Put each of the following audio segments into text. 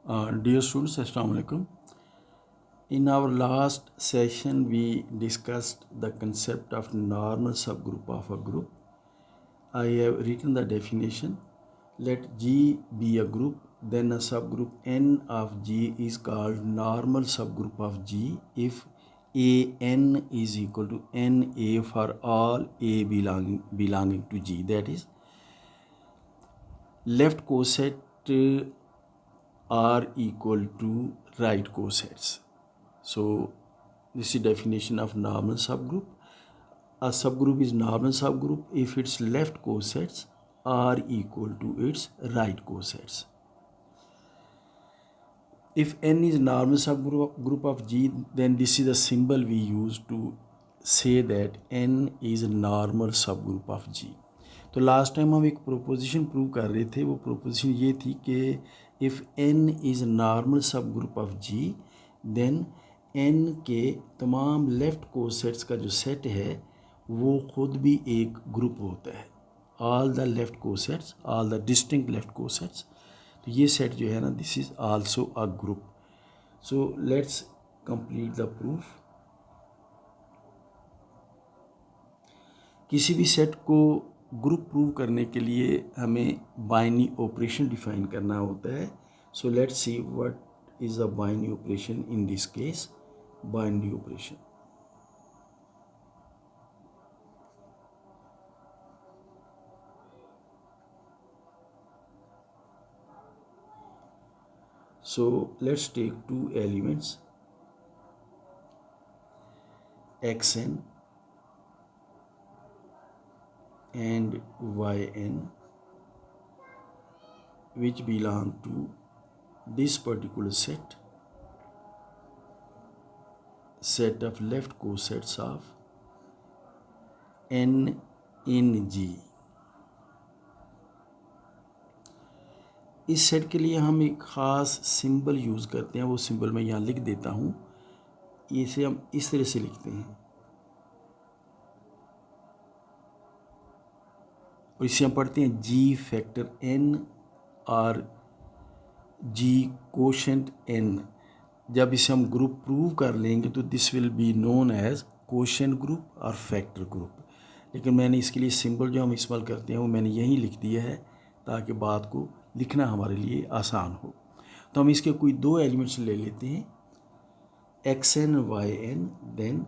Dear students, Assalamu alaikum. In our last session, we discussed the concept of normal subgroup of a group. I have written the definition. Let G be a group, then a subgroup N of G is called normal subgroup of G if AN is equal to NA for all A belonging to G. That is, left coset are equal to right cosets. So this is definition of normal subgroup. A subgroup is normal subgroup if its left cosets are equal to its right cosets. If N is normal subgroup of G, then this is the symbol we use to say that N is a normal subgroup of G. तो last time हम एक proposition prove कर रहे थे. वो proposition ये थी कि if N is normal subgroup of G then N के तमाम लेफ़्ट कोसेट्स का जो सेट है वो ख़ुद भी एक ग्रुप होता है. All the left cosets, all the distinct left cosets, तो ये सेट जो है ना, this is also a group. So let's complete the proof. किसी भी सेट को ग्रुप प्रूव करने के लिए हमें बाइनरी ऑपरेशन डिफाइन करना होता है. So let's see what is the binary operation in this case. Binary operation, so let's take two elements xn and yn which belong to this particular set of left cosets of n in G. इस set के लिए हम एक ख़ास symbol use करते हैं. वो symbol मैं यहाँ लिख देता हूँ. इसे हम इस तरह से लिखते हैं और इसे हम पढ़ते हैं G फैक्टर n और G कोशेंट n. जब इसे हम ग्रुप प्रूव कर लेंगे तो this will be known as quotient group और फैक्टर ग्रुप. लेकिन मैंने इसके लिए सिंबल जो हम इस्तेमाल करते हैं वो मैंने यहीं लिख दिया है ताकि बात को लिखना हमारे लिए आसान हो. तो हम इसके कोई दो एलिमेंट्स ले लेते हैं, xn yn. Then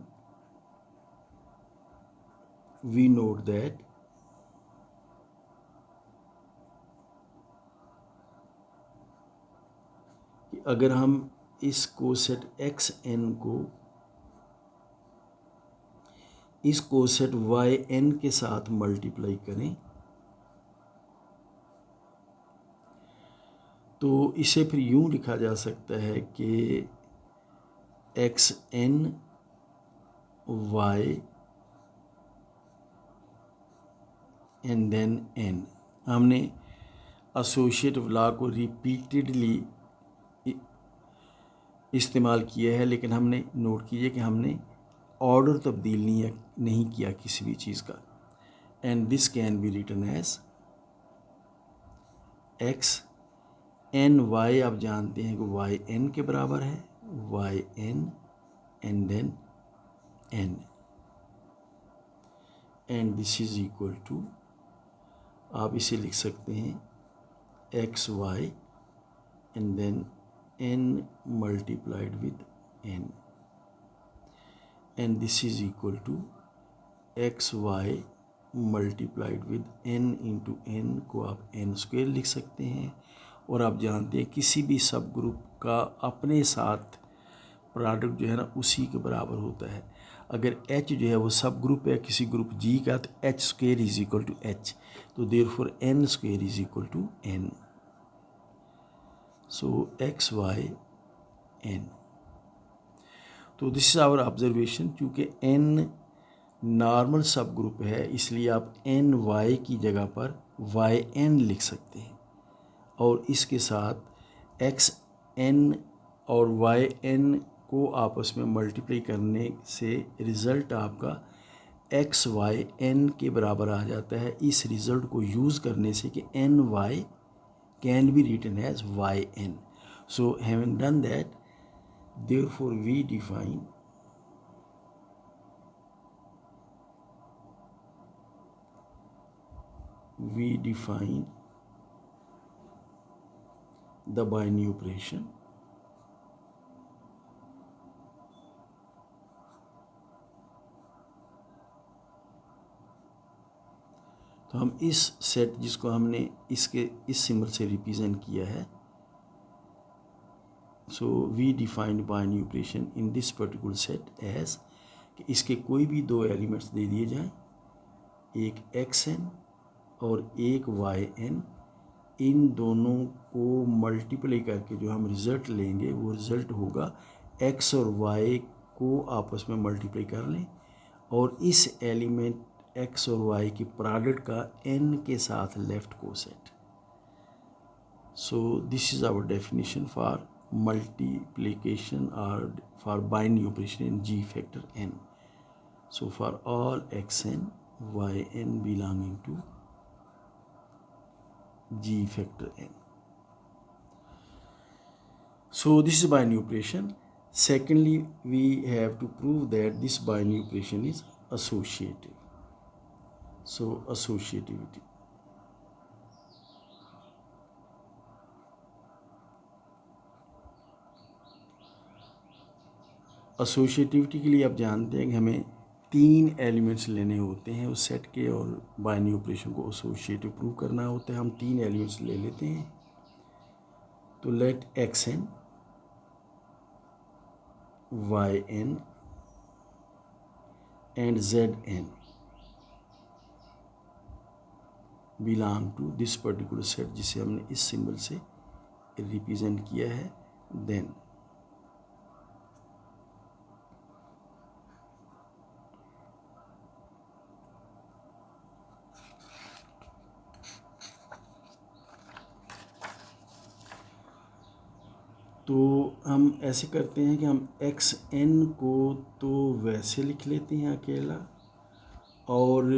we note that अगर हम इस कोसेट xn को इस कोसेट yn के साथ मल्टीप्लाई करें तो इसे फिर यूँ लिखा जा सकता है कि xn y and then n. हमने एसोसिएटिव लॉ को रिपीटेडली इस्तेमाल किया है, लेकिन हमने नोट कीजिए कि हमने ऑर्डर तब्दील नहीं किया किसी भी चीज़ का. And this can be written as x n y. आप जानते हैं कि y n के बराबर है, y n and then n. And this is equal to, आप इसे लिख सकते हैं x y and then n multiplied with n. And this is equal to xy multiplied with n into n को आप n स्क्वायर लिख सकते हैं. और आप जानते हैं किसी भी सब ग्रुप का अपने साथ प्रोडक्ट जो है ना उसी के बराबर होता है. अगर h जो है वो सब ग्रुप है किसी ग्रुप G का तो h square is equal to h. तो therefore n square is equal to n. So x y n. तो दिस इज़ आवर ऑब्जर्वेशन. चूँकि n नॉर्मल सब ग्रुप है इसलिए आप n y की जगह पर y n लिख सकते हैं और इसके साथ x n और y n को आपस में मल्टीप्लाई करने से रिज़ल्ट आपका x y n के बराबर आ जाता है. इस रिज़ल्ट को यूज़ करने से कि n y can be written as y n. So having done that, therefore we define the binary operation तो हम इस सेट जिसको हमने इसके इस सिंबल से रिप्रेजेंट किया है, so we defined binary operation in this particular set as कि इसके कोई भी दो एलिमेंट्स दे दिए जाएं, एक xn और एक yn, इन दोनों को मल्टीप्लाई करके जो हम रिज़ल्ट लेंगे वो रिज़ल्ट होगा x और y को आपस में मल्टीप्लाई कर लें और इस एलिमेंट x और y की प्रोडक्ट का n के साथ left coset. So this is our definition for multiplication or for binary operation in G factor n. So for all xn, yn belonging to G factor n. So this is binary operation. Secondly, we have to prove that this binary operation is associative. So associativity. एसोशिएटिविटी के लिए आप जानते हैं कि हमें 3 elements लेने होते हैं उस सेट के और बाइनरी ऑपरेशन को एसोशिएटिव प्रूव करना होता है. हम 3 एलिमेंट्स ले लेते हैं. तो let xn, yn and zn belong to this particular set जिसे हमने इस सिंबल से रिप्रेजेंट किया है. देन तो हम ऐसे करते हैं कि हम xn को तो वैसे लिख लेते हैं अकेला और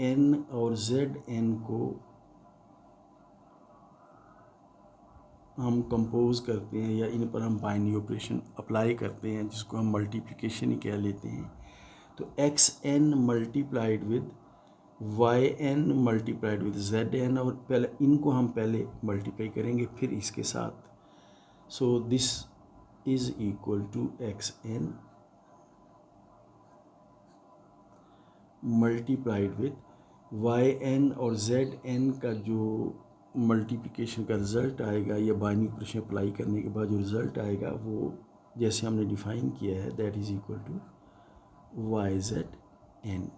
yn और zn को हम कंपोज करते हैं या इन पर हम बाइनरी ऑपरेशन अप्लाई करते हैं जिसको हम मल्टीप्लिकेशन ही कह लेते हैं. तो xn multiplied with yn multiplied with zn और पहले इनको हम पहले मल्टीप्लाई करेंगे फिर इसके साथ. So this is equal to xn multiplied with yn और zn का जो मल्टीप्लिकेशन का रिज़ल्ट आएगा या बाइनरी ऑपरेशन अप्लाई करने के बाद जो रिज़ल्ट आएगा वो जैसे हमने डिफ़ाइन किया है that is equal to yzn.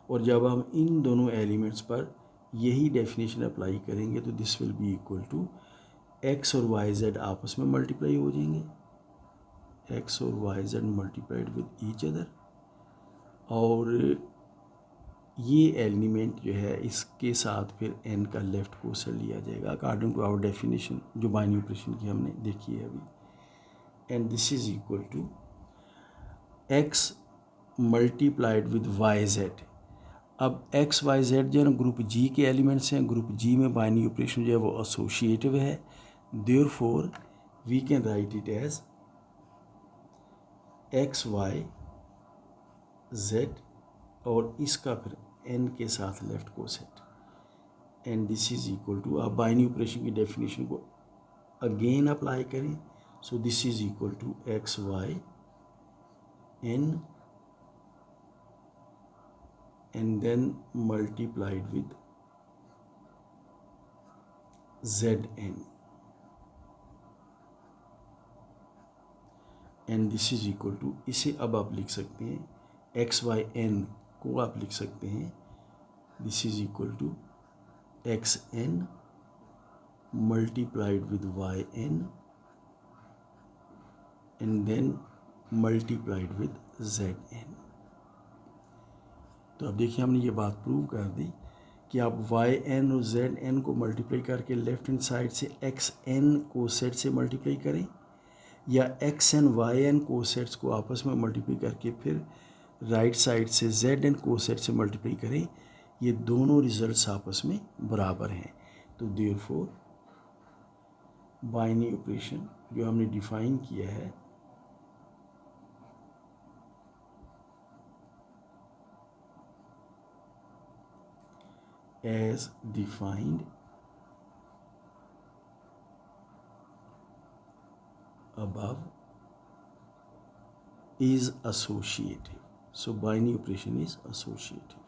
और जब हम इन दोनों एलिमेंट्स पर यही डेफिनेशन अप्लाई करेंगे तो this will be equal to x और yz आपस में मल्टीप्लाई हो जाएंगे, x और yz multiplied with each other. और ये एलिमेंट जो है इसके साथ फिर n का लेफ्ट कोसेट लिया जाएगा अकॉर्डिंग टू आवर डेफिनेशन जो बाइनरी ऑपरेशन की हमने देखी है अभी. And this is equal to x multiplied with yz. अब x y z जो है ना ग्रुप G के एलिमेंट्स हैं. ग्रुप G में बाइनरी ऑपरेशन जो है वो एसोशिएटिव है. Therefore we can write it as x y z और इसका फिर n के साथ left coset. And this is equal to आप बाइनरी ऑपरेशन की डेफिनेशन को अगेन अप्लाई करें. So this is equal to x y n and then multiplied with zn and this is equal to, इसे अब आप लिख सकते हैं x y n को आप लिख सकते हैं this is equal to xn multiplied with yn and then multiplied with zn. तो अब देखिए हमने ये बात प्रूव कर दी कि आप yn और zn को मल्टीप्लाई करके लेफ्ट हैंड साइड से xn कोसेट से मल्टीप्लाई करें या xn yn कोसेट्स को आपस में मल्टीप्लाई करके फिर राइट साइड से zn कोसेट से मल्टीप्लाई करें. ये दोनों रिजल्ट्स आपस में बराबर हैं. तो देयरफॉर बाइनरी ऑपरेशन जो हमने डिफाइन किया है as defined above is associative. So binary operation is associative.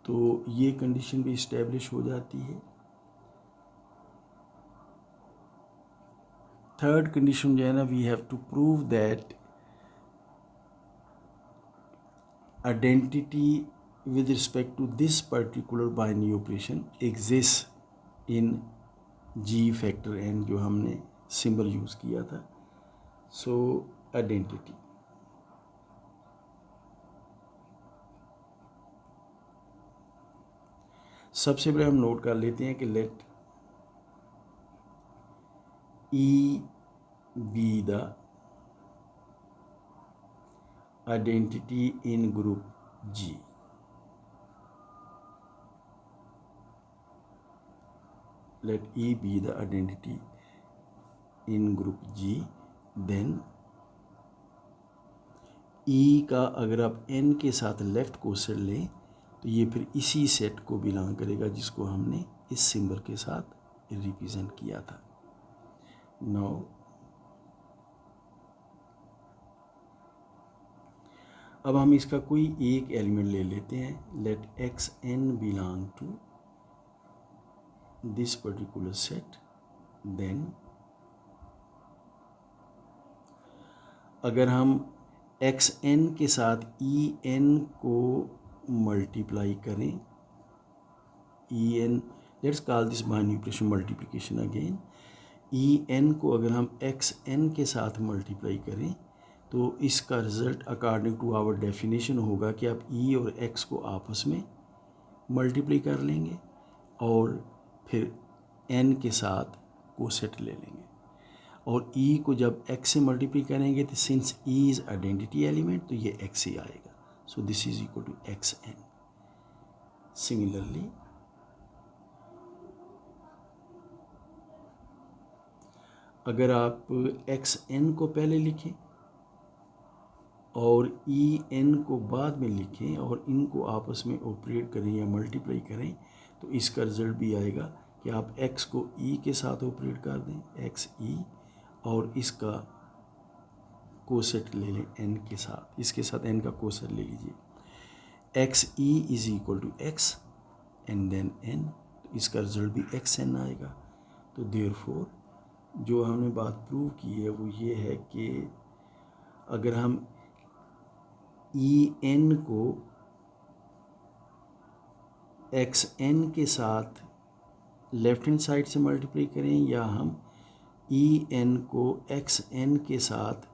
तो ये कंडीशन भी इस्टेब्लिश हो जाती है। थर्ड कंडीशन जो है ना, we have to prove that identity with respect to this particular binary operation exists in G factor n जो हमने सिंबल यूज़ किया था। सो आइडेंटिटी सबसे पहले हम नोट कर लेते हैं कि late E be the identity in group G. Let E be the identity in group G, then E का अगर आप N के साथ लेफ्ट कोसेट लें तो ये फिर इसी सेट को बिलोंग करेगा जिसको हमने इस सिंबल के साथ रिप्रेजेंट किया था। नाउ अब हम इसका कोई एक एलिमेंट ले लेते हैं। Let x n belong to this particular set, then अगर हम एक्स एन के साथ ई एन को मल्टीप्लाई करें, e n, let's call this binary operation multiplication again. E n को अगर हम एक्स एन के साथ मल्टीप्लाई करें तो इसका result according to our definition होगा कि आप ई और एक्स को आपस में मल्टीप्लाई कर लेंगे और फिर एन के साथ कोसेट ले लेंगे, और ई को जब एक्स से मल्टीप्लाई करेंगे तो since e is identity element तो ये एक्स ही आएगा। So this is equal to x n. Similarly अगर आप एक्स एन को पहले लिखें और ई एन को बाद में लिखें और इनको आपस में ऑपरेट करें या मल्टीप्लाई करें तो इसका रिज़ल्ट भी आएगा कि आप एक्स को ई के साथ ऑपरेट कर दें, एक्स ई, और इसका कोसेट ले लें एन के साथ, इसके साथ एन का कोसेट ले लीजिए। X e is equal to x and then n, तो इसका रिज़ल्ट भी एक्स एन आएगा। तो देयरफॉर जो हमने बात प्रूव की है वो ये है कि अगर हम ई एन को एक्स एन के साथ लेफ्ट हैंड साइड से मल्टीप्लाई करें या हम ई एन को एक्स एन के साथ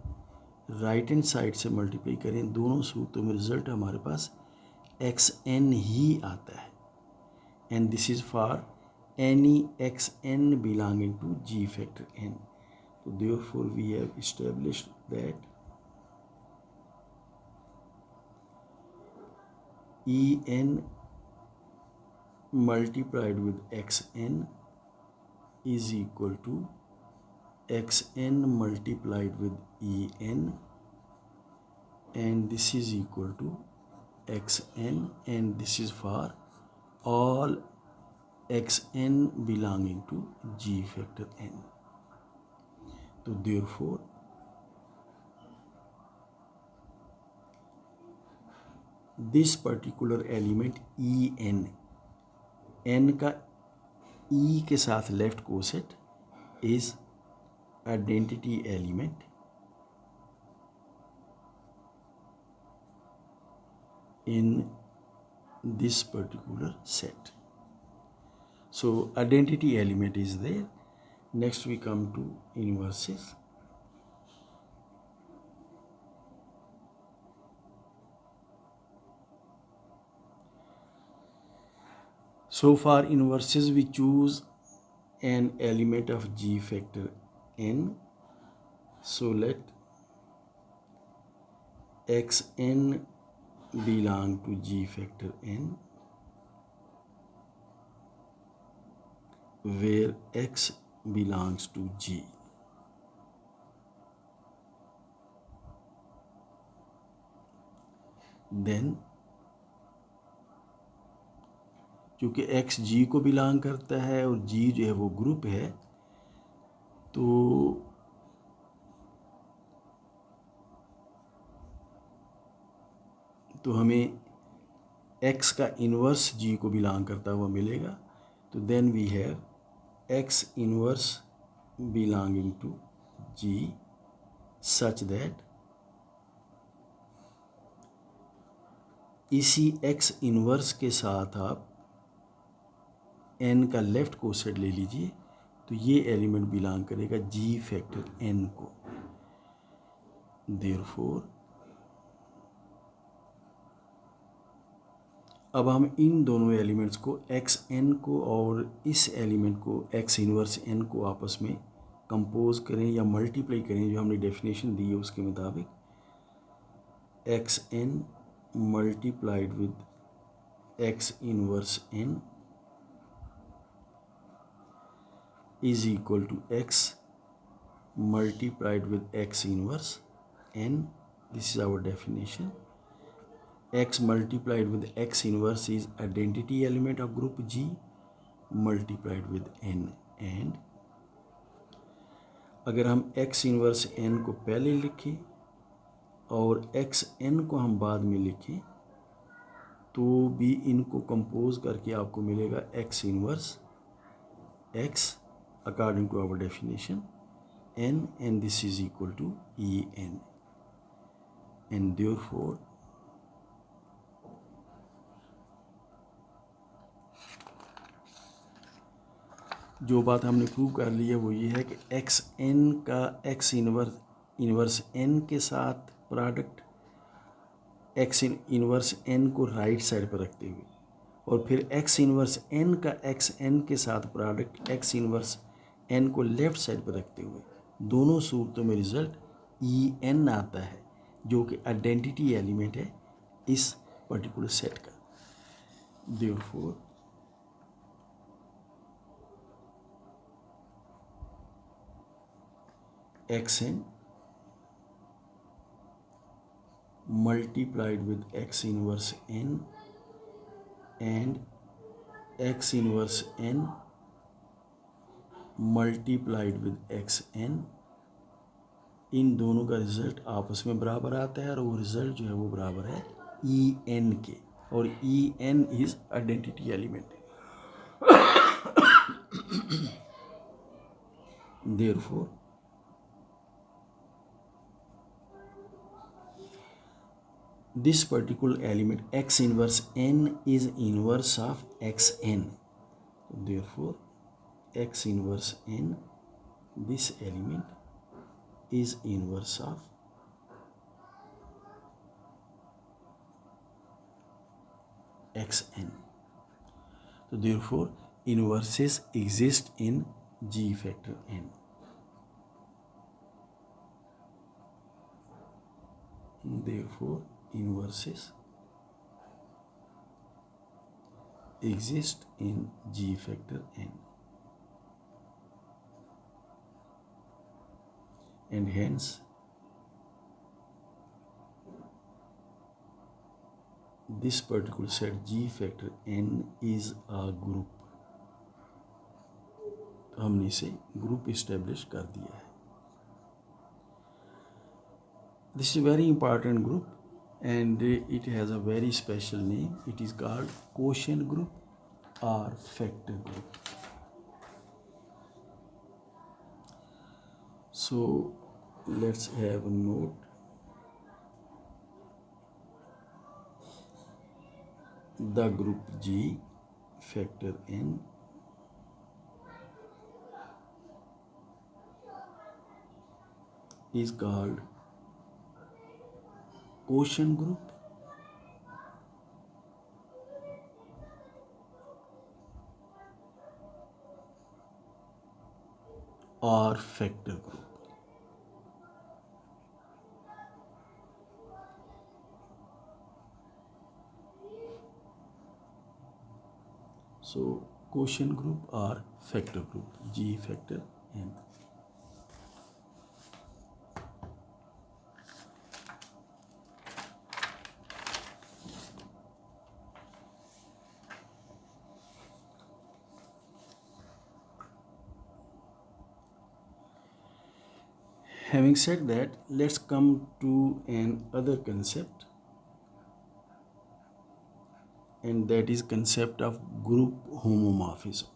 राइट हैंड साइड से मल्टीप्लाई करें, दोनों सूत्रों में रिजल्ट हमारे पास एक्स एन ही आता है। And this is for any x n belonging to g factor n. तो therefore we have established that E n multiplied with x n is equal to x n multiplied with E n, and this is equal to x n, and this is for all x n belonging to G factor n. So therefore this particular element E n, n का E के साथ left coset is identity element in this particular set. So identity element is there. Next we come to inverses. So for inverses we choose an element of G factor n. So let x n belong to G factor n, where X belongs to G. Then क्योंकि X G को belong करता है और G जो है वो group है, तो हमें X का इन्वर्स G को बिलोंग करता हुआ मिलेगा. तो then we have X inverse belonging to G such that इसी X इन्वर्स के साथ आप n का लेफ्ट कोसेट ले लीजिए, तो ये एलिमेंट बिलोंग करेगा G फैक्टर n को. देयरफॉर अब हम इन दोनों एलिमेंट्स को xn को और इस एलिमेंट को x इन्वर्स n को आपस में कंपोज करें या मल्टीप्लाई करें, जो हमने डेफिनेशन दी है उसके मुताबिक. xn multiplied with x inverse n is equal to x multiplied with x inverse n. This is our definition. X multiplied with x inverse is identity element of group G multiplied with n. And अगर हम x inverse n को पहले लिखें और x n को हम बाद में लिखें, तो भी इनको कंपोज करके आपको मिलेगा x inverse x according to our definition n, and this is equal to En. And therefore जो बात हमने प्रूव कर ली है वो ये है कि एक्स एन का एक्स इन्वर्स एन के साथ प्रोडक्ट एक्स इन्वर्स एन को राइट साइड पर रखते हुए, और फिर एक्स इन्वर्स एन का एक्स एन के साथ प्रोडक्ट एक्स इन्वर्स एन को लेफ्ट साइड पर रखते हुए, दोनों सूरतों में रिजल्ट ई एन आता है, जो कि आइडेंटिटी एलिमेंट है इस पर्टिकुलर सेट का. Therefore x n multiplied with x inverse n and x inverse n multiplied with x n, इन दोनों का रिजल्ट आपस में बराबर आता है और वो रिजल्ट जो है वो बराबर है ई एन के, और e n is identity element. Therefore this particular element x inverse n is inverse of xn. Therefore x inverse n, this element is inverse of xn. So therefore inverses exist in G factor n. Therefore inverses exist in G factor n, and hence this particular set G factor n is a group. तो हमने इसे group establish कर दिया है. This is a very important group and it has a very special name. It is called quotient group or factor group. So let's have a note. The group G factor n is called quotient group or factor group. So quotient group or factor group, G factor M. Having said that, let's come to another concept, and that is concept of group homomorphism.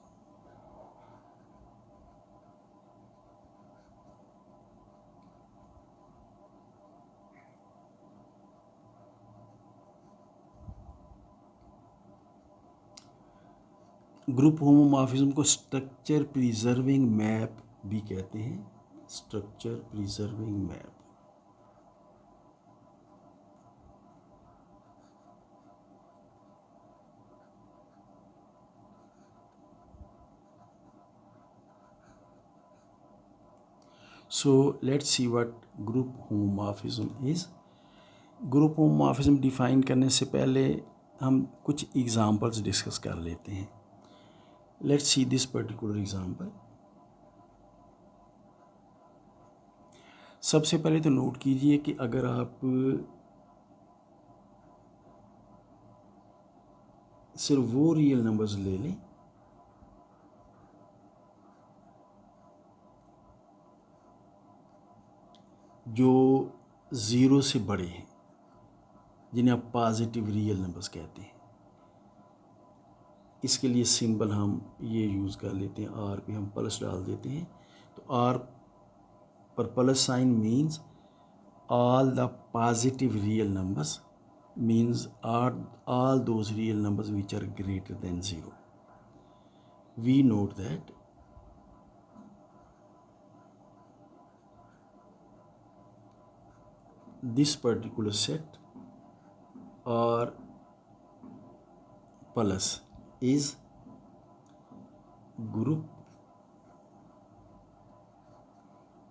Group homomorphism को structure preserving map भी कहते हैं, structure preserving map. So let's see what group homomorphism is. Group homomorphism define करने से पहले हम कुछ examples discuss कर लेते हैं. Let's see this particular example. सबसे पहले तो नोट कीजिए कि अगर आप सिर्फ वो रियल नंबर्स ले लें जो ज़ीरो से बड़े हैं, जिन्हें आप पॉजिटिव रियल नंबर्स कहते हैं. इसके लिए सिंबल हम ये यूज़ कर लेते हैं, आर पे हम प्लस डाल देते हैं. तो आर पर plus sign means all the positive real numbers, means are all those real numbers which are greater than 0. We note that this particular set or plus is group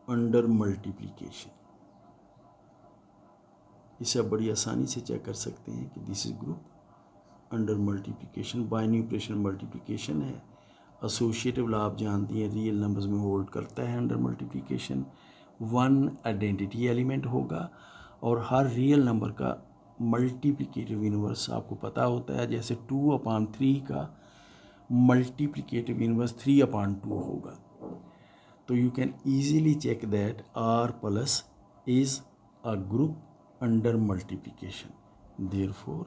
under multiplication. इसे आप बड़ी आसानी से check कर सकते हैं कि this is group under multiplication. Binary operation multiplication है. एसोसिएटिव लॉ आप जानती हैं, रियल नंबर्स में होल्ड करता है under multiplication. One identity element होगा और हर रियल नंबर का मल्टीप्लिकेटिव इनवर्स आपको पता होता है. जैसे 2/3 का मल्टीप्लिकेटिव इनवर्स 3/2 होगा. तो you can easily check that R plus is a group under multiplication. Therefore,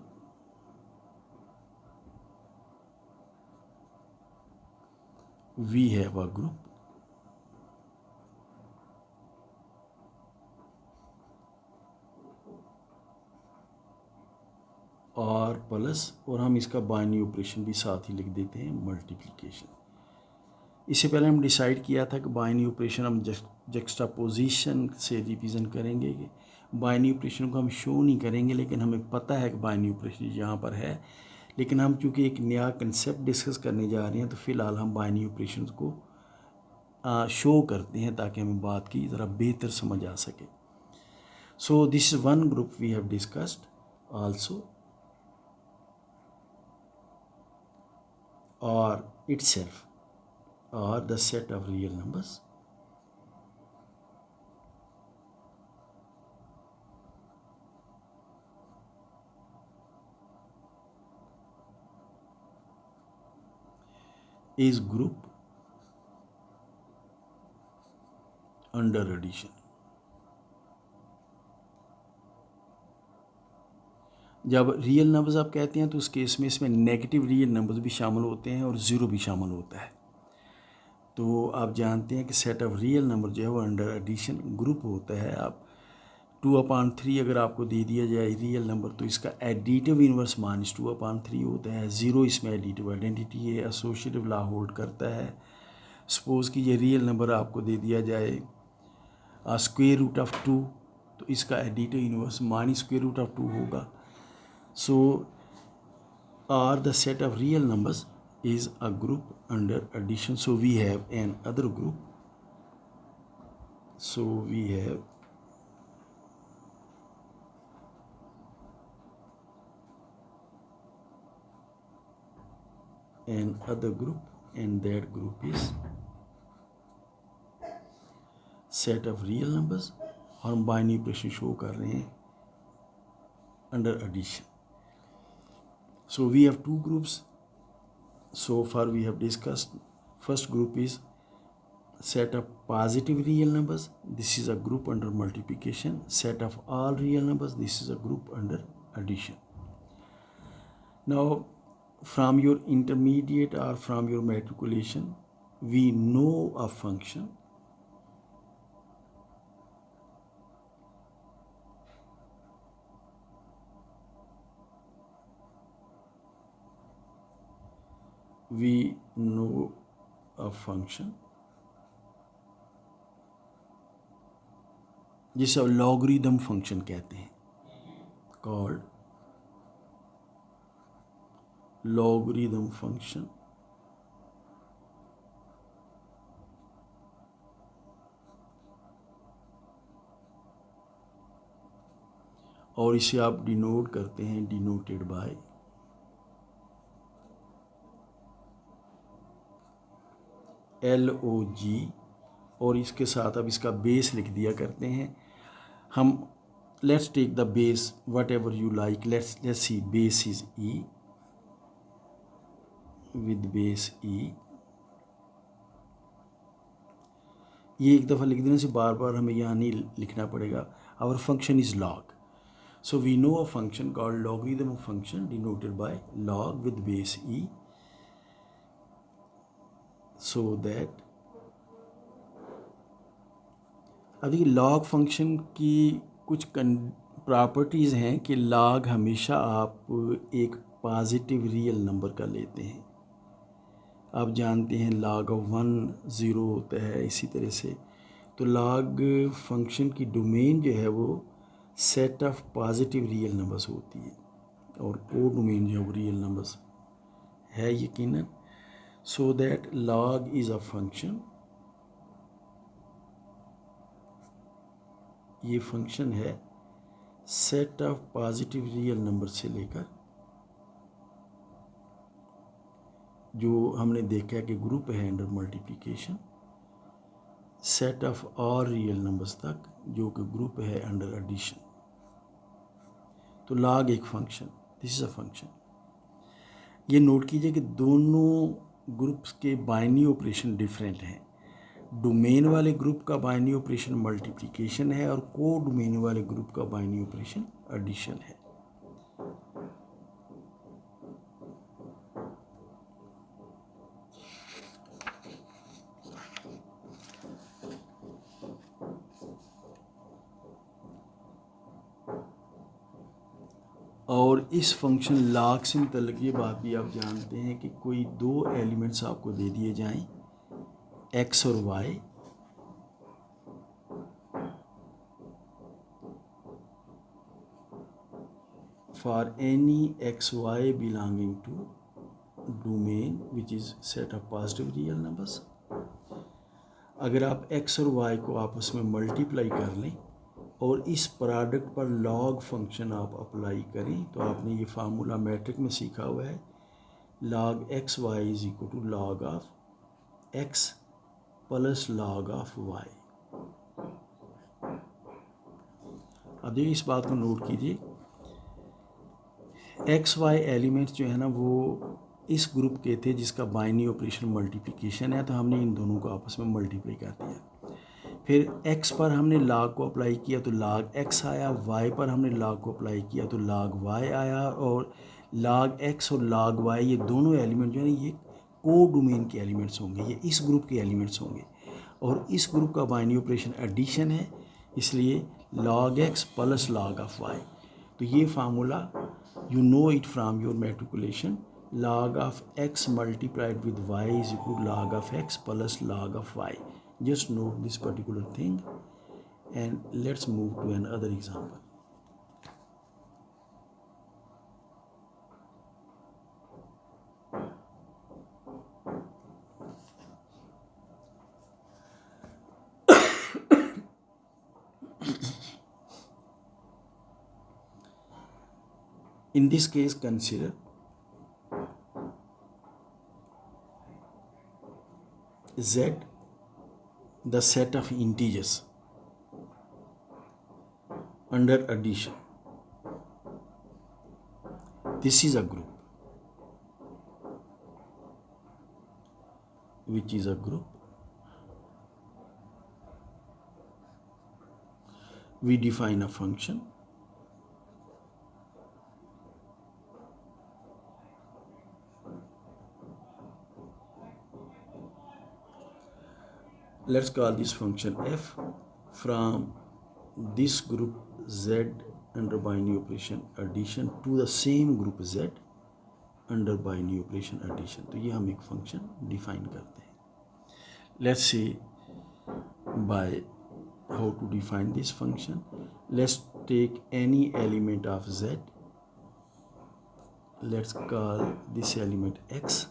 we have a group R plus, और हम इसका बाइनरी ऑपरेशन भी साथ ही लिख देते हैं, मल्टीप्लिकेशन. इससे पहले हम डिसाइड किया था कि बाइनरी ऑपरेशन हम जक्स्टापोजिशन से रिप्रेजेंट करेंगे. कि बाइनरी ऑपरेशन को हम शो नहीं करेंगे, लेकिन हमें पता है कि बाइनरी ऑपरेशन यहाँ पर है. लेकिन हम चूँकि एक नया कंसेप्ट डिस्कस करने जा रहे हैं, तो फ़िलहाल हम बाइनरी ऑपरेशन को शो करते हैं ताकि हमें बात की ज़रा बेहतर समझ आ सके. So this is one group we have discussed also. और itself or the set of real numbers is group under addition. जब रियल नंबर्स आप कहते हैं तो उस केस में इसमें नेगेटिव रियल नंबर्स भी शामिल होते हैं और ज़ीरो भी शामिल होता है. तो आप जानते हैं कि सेट ऑफ रियल नंबर जो है वो अंडर एडिशन ग्रुप होता है. आप 2/3 अगर आपको दे दिया जाए रियल नंबर, तो इसका एडिटिव इनवर्स माइनस 2/3 होता है. ज़ीरो इसमें एडिटिव आइडेंटिटी है, एसोसिएटिव लॉ होल्ड करता है. सपोज़ कि ये रियल नंबर आपको दे दिया जाए स्क्वायर रूट ऑफ 2, तो इसका additive inverse minus square root of 2 होगा. So, R the set of real numbers is a group under addition. So we have another group. So we have an other group, and that group is set of real numbers, और हम binary operation show कर रहे हैं under addition. So we have two groups. So far we have discussed. First group is set of positive real numbers. This is a group under multiplication. Set of all real numbers. This is a group under addition. Now from your intermediate or from your matriculation, we know a function जिसे logarithm function कहते हैं, called logarithm function. और इसे आप denote करते हैं, denoted by LOG, और इसके साथ अब इसका बेस लिख दिया करते हैं हम. Let's take the base whatever you like. Let's see, base is E, with base E. ये एक दफ़ा लिख देने से बार बार हमें यहाँ नहीं लिखना पड़ेगा. Our function is log. So we know a function called logarithm function denoted by log with base E, so that अभी log फंक्शन की कुछ प्रॉपर्टीज़ हैं कि log हमेशा आप एक पॉजिटिव रियल नंबर का लेते हैं. आप जानते हैं log ऑफ 1 0 होता है, इसी तरह से. तो log फंक्शन की डोमेन जो है वो set of positive real numbers होती है, और को डोमेन जो है वो रियल नंबर्स है यकीनन. So that log is a function. ये फंक्शन है set of positive real number से लेकर, जो हमने देखा है कि ग्रुप है under multiplication, set of all real numbers तक, जो कि ग्रुप है अंडर एडिशन. तो log एक function, this is a function. ये नोट कीजिए कि दोनों ग्रुप्स के बाइनरी ऑपरेशन डिफरेंट हैं. डोमेन वाले ग्रुप का बाइनरी ऑपरेशन मल्टीप्लिकेशन है, और को डोमेन वाले ग्रुप का बाइनरी ऑपरेशन एडिशन है. और इस फंक्शन log से मुतल्लिक़ ये बात भी आप जानते हैं कि कोई दो एलिमेंट्स आपको दे दिए जाएं, x और y, for any xy belonging to domain which is set of positive real numbers. अगर आप x और y को आपस में मल्टीप्लाई कर लें और इस प्रोडक्ट पर log फंक्शन आप अप्लाई करें, तो आपने ये फार्मूला मैट्रिक में सीखा हुआ है, log x y is equal to log of x plus log of y. अब देखिए इस बात को नोट कीजिए, एक्स वाई एलिमेंट्स जो है ना वो इस ग्रुप के थे जिसका बाइनरी ऑपरेशन मल्टीप्लिकेशन है, तो हमने इन दोनों को आपस में मल्टीप्लाई कर दिया. फिर x पर हमने log को अप्लाई किया तो log x आया, y पर हमने log को अप्लाई किया तो log y आया, और log x और log y ये दोनों एलिमेंट जो है ना ये को डोमेन के एलिमेंट्स होंगे, ये इस ग्रुप के एलिमेंट्स होंगे, और इस ग्रुप का बाइनरी ऑपरेशन एडिशन है, इसलिए log x plus log of y. तो ये formula you know it from your matriculation, log of x multiplied with y is equal to log of x plus log of y. Just note this particular thing, and let's move to another example. In this case, consider z, the set of integers under addition. This is a group. Which is a group? We define a function. Let's call this function f. From this group z under binary operation addition to the same group z under binary operation addition. तो ये हम एक function define करते हैं. Let's see by how to define this function. Let's take any element of z. Let's call this element x,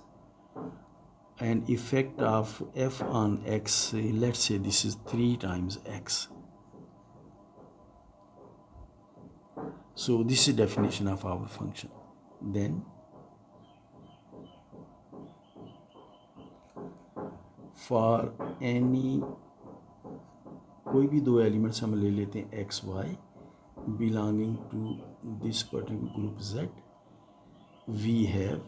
and effect of f on x, let's say this is 3 times x. So this is definition of our function. Then for any कोई भी दो elements हम ले लेते हैं x y belonging to this particular group z, we have,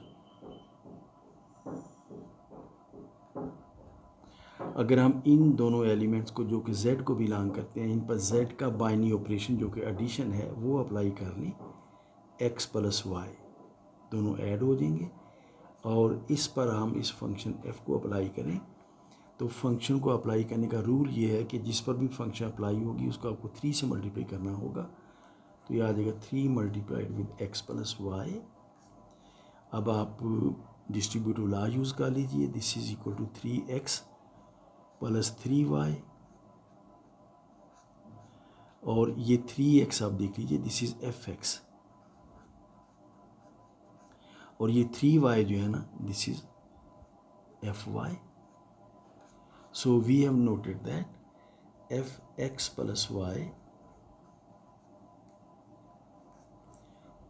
अगर हम इन दोनों एलिमेंट्स को जो कि z को बिलोंग करते हैं इन पर z का बाइनरी ऑपरेशन जो कि एडिशन है वो अप्लाई कर लें, x प्लस वाई दोनों ऐड हो जाएंगे और इस पर हम इस फंक्शन f को अप्लाई करें तो फंक्शन को अप्लाई करने का रूल ये है कि जिस पर भी फंक्शन अप्लाई होगी उसको आपको 3 से मल्टीप्लाई करना होगा. तो ये आ जाएगा 3 multiplied with x plus y. अब आप डिस्ट्रीब्यूटिव लॉ यूज़ कर लीजिए. This is equal to 3x plus 3y और ये 3x आप देख लीजिए, दिस इज fx और ये 3y जो है ना this is fy. So we have noted that fx plus y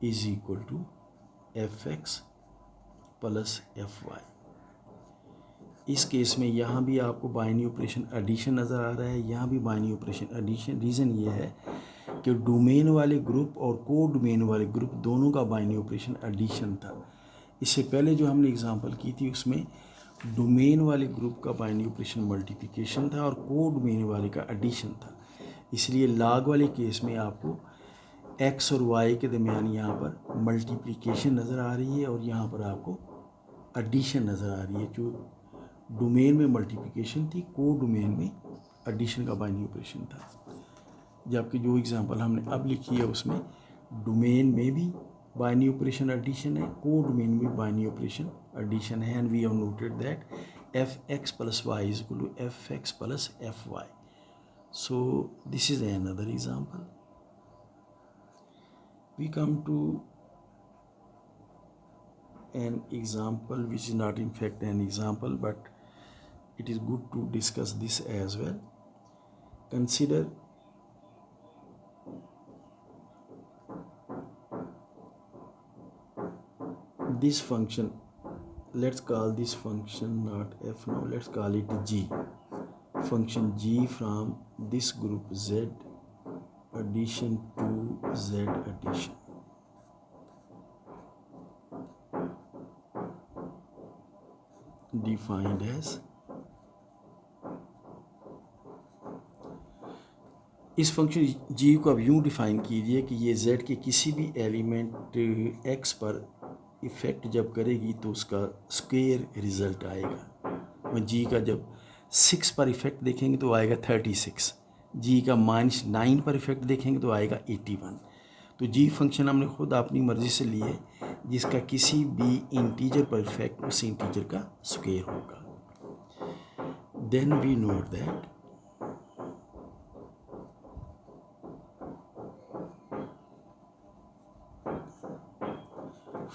is equal to fx plus fy. इस केस में यहाँ भी आपको बाइनरी ऑपरेशन एडिशन नज़र आ रहा है, यहाँ भी बाइनरी ऑपरेशन एडिशन. रीज़न ये है कि डोमेन वाले ग्रुप और को डोमेन वाले ग्रुप दोनों का बाइनरी ऑपरेशन एडिशन था. इससे पहले जो हमने एग्जांपल की थी उसमें डोमेन वाले ग्रुप का बाइनरी ऑपरेशन मल्टीप्लिकेशन था और को डोमेन वाले का एडिशन था. इसलिए लॉग वाले केस में आपको x और y के दरमियान यहाँ पर मल्टीप्लिकेशन नज़र आ रही है और यहाँ पर आपको एडिशन नज़र आ रही है. जो डोमेन में मल्टीप्लिकेशन थी, को डोमेन में एडिशन का बाइनरी ऑपरेशन था. जबकि जो एग्जांपल हमने अब लिखी है उसमें डोमेन में भी बाइनरी ऑपरेशन एडिशन है, को डोमेन में बाइनरी ऑपरेशन एडिशन है. And we have noted that fx plus y is equal to fx plus fy. So this is another example. We come to an example which is not in fact an example, but it is good to discuss this as well. Consider this function. Let's call this function not f now, let's call it g. Function g from this group z addition to z addition. Defined as, इस function g को अब यूँ define कीजिए कि ये z के किसी भी एलिमेंट x पर इफ़ेक्ट जब करेगी तो उसका स्क्वायर रिज़ल्ट आएगा. और g का जब 6 पर इफ़ेक्ट देखेंगे तो आएगा 36, g का -9 पर इफ़ेक्ट देखेंगे तो आएगा 81. तो g फंक्शन हमने खुद अपनी मर्ज़ी से लिए जिसका किसी भी इंटीजर पर इफेक्ट उस इंटीजर का स्क्वायर होगा. Then we note that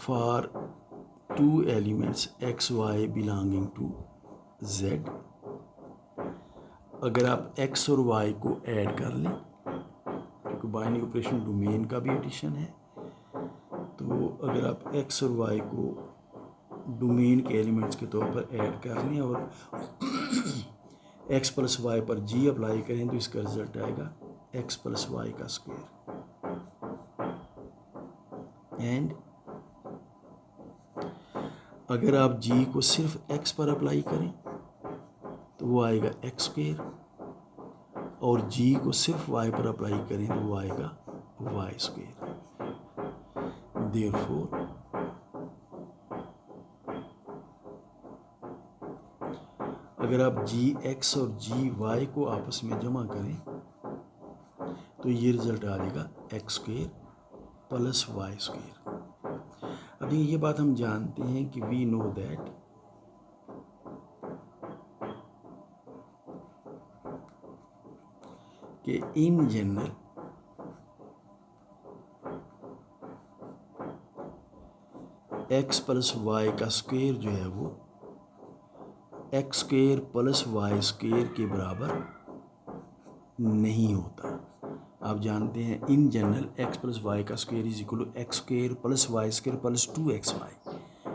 for 2 elements x y belonging to z, अगर आप x और y को ऐड कर लें क्योंकि बाइनरी ऑपरेशन डोमेन का भी एडिशन है, तो अगर आप x और y को डोमेन के एलिमेंट्स के तौर पर ऐड करने और x प्लस वाई पर g अप्लाई करें तो इसका रिजल्ट आएगा x प्लस वाई का स्क्वायर। एंड अगर आप g को सिर्फ x पर अप्लाई करें तो वो आएगा x स्क्वायर, और g को सिर्फ y पर अप्लाई करें तो वो आएगा y स्क्वायर। देयरफॉर अगर आप gx और gy को आपस में जमा करें तो ये रिजल्ट आ जाएगा x square plus y square. अब ये बात हम जानते हैं कि वी नो दैट कि in general x plus y का स्क्वायर जो है वो x square plus y square के बराबर नहीं होता। आप जानते हैं in general x plus y का square is equal to x square plus y square plus 2xy,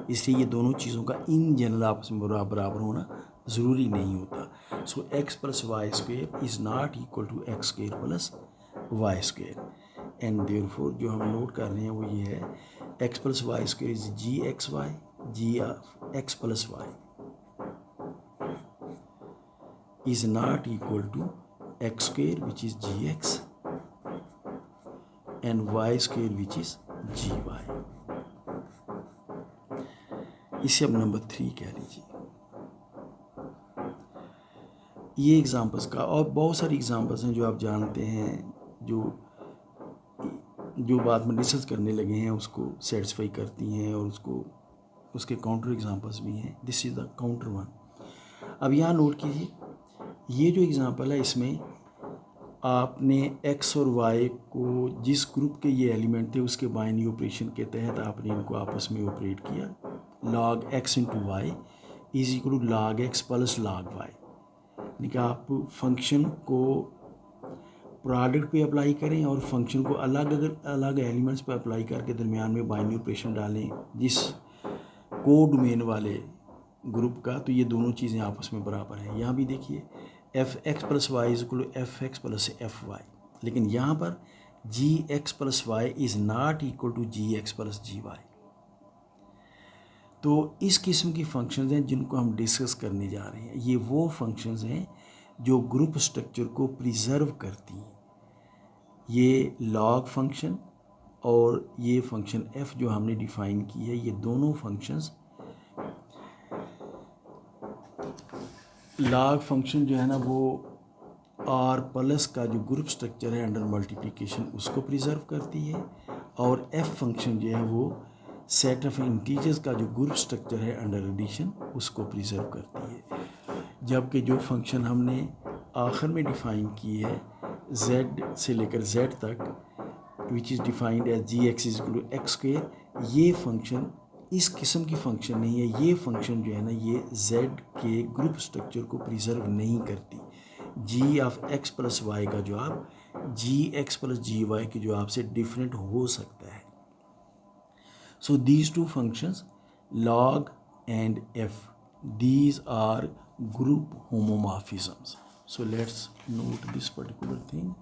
इसलिए ये दोनों चीज़ों का इन जनरल आपस में बराबर होना ज़रूरी नहीं होता। So x plus y square is not equal to x square plus y square. And therefore जो हम नोट कर रहे हैं वो ये है x plus y square is g x y, g of x plus y is not equal to x square which is gx and y square which is gy। इसे अब नंबर 3 कह लीजिए। ये एग्जांपल्स का और बहुत सारी एग्जांपल्स हैं जो आप जानते हैं, जो बात में डिस्कस करने लगे हैं उसको सेटिस्फाई करती हैं और उसके काउंटर एग्जांपल्स भी हैं। This is the counter one. अब यहाँ नोट कीजिए, ये जो एग्ज़ाम्पल है इसमें आपने x और y को जिस ग्रुप के ये एलिमेंट थे उसके बाइनरी ऑपरेशन के तहत आपने इनको आपस में ऑपरेट किया। log x into y is equal to log x plus log y, यानी कि आप फंक्शन को प्रोडक्ट पे अप्लाई करें और फंक्शन को अलग एलिमेंट्स पे अप्लाई करके दरमियान में बाइनरी ऑपरेशन डालें जिस को डोमेन वाले ग्रुप का, तो ये दोनों चीज़ें आपस में बराबर हैं। यहाँ भी देखिए f x plus y is equal to f x plus f y, लेकिन यहाँ पर g x plus y is not equal to g x plus g y. तो इस किस्म की फंक्शंस हैं जिनको हम डिस्कस करने जा रहे हैं। ये वो फंक्शंस हैं जो ग्रुप स्ट्रक्चर को प्रिजर्व करती हैं। ये लॉग फंक्शन और ये फंक्शन एफ जो हमने डिफ़ाइन की है, ये दोनों फंक्शंस लॉग फंक्शन जो है ना वो आर प्लस का जो ग्रुप स्ट्रक्चर है अंडर मल्टीप्लिकेशन उसको प्रिजर्व करती है, और एफ फंक्शन जो है वो सेट ऑफ इंटीजर्स का जो ग्रुप स्ट्रक्चर है अंडर एडिशन उसको प्रिजर्व करती है। जबकि जो फंक्शन हमने आखिर में डिफ़ाइन की है z से लेकर z तक which is defined as g x is equal to x square, ये फंक्शन इस किस्म की फंक्शन नहीं है। ये फंक्शन जो है ना ये z के ग्रुप स्ट्रक्चर को प्रिजर्व नहीं करती। g of x plus y का जवाब g x plus g y के जवाब से डिफरेंट हो सकता है। So these two functions log and f, these are group homomorphisms. So let's note this particular thing.